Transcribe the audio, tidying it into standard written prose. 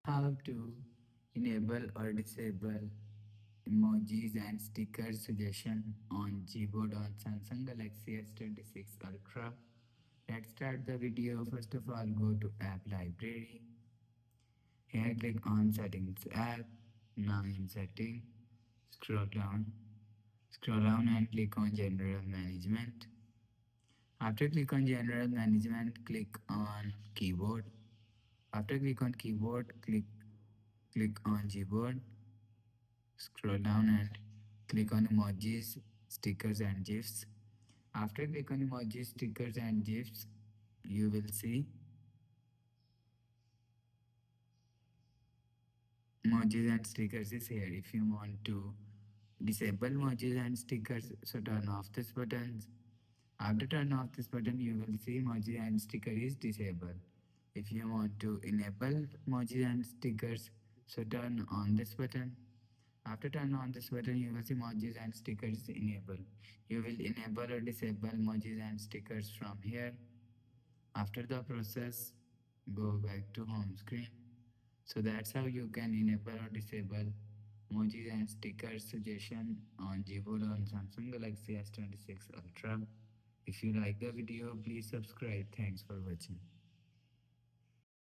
How to enable or disable emojis and stickers suggestion on Gboard on Samsung Galaxy S26 Ultra. Let's start the video. First of all, go to App Library. Here click on Settings app. Now in Setting, scroll down and click on General Management. After click on General Management, click on Keyboard. After click on Keyboard, click on Gboard. Scroll down and click on emojis, stickers and gifs. After click on emojis, stickers and gifs, you will see emojis and stickers is here. If you want to disable emojis and stickers, so turn off this button. After turn off this button, you will see emoji and sticker is disabled. If you want to enable emojis and stickers, so turn on this button. After turn on this button, you will see emojis and stickers enabled. You will enable or disable emojis and stickers from here. After the process, go back to home screen. So that's how you can enable or disable emojis and stickers suggestion on Gboard on Samsung Galaxy S26 Ultra. If you like the video, please subscribe. Thanks for watching.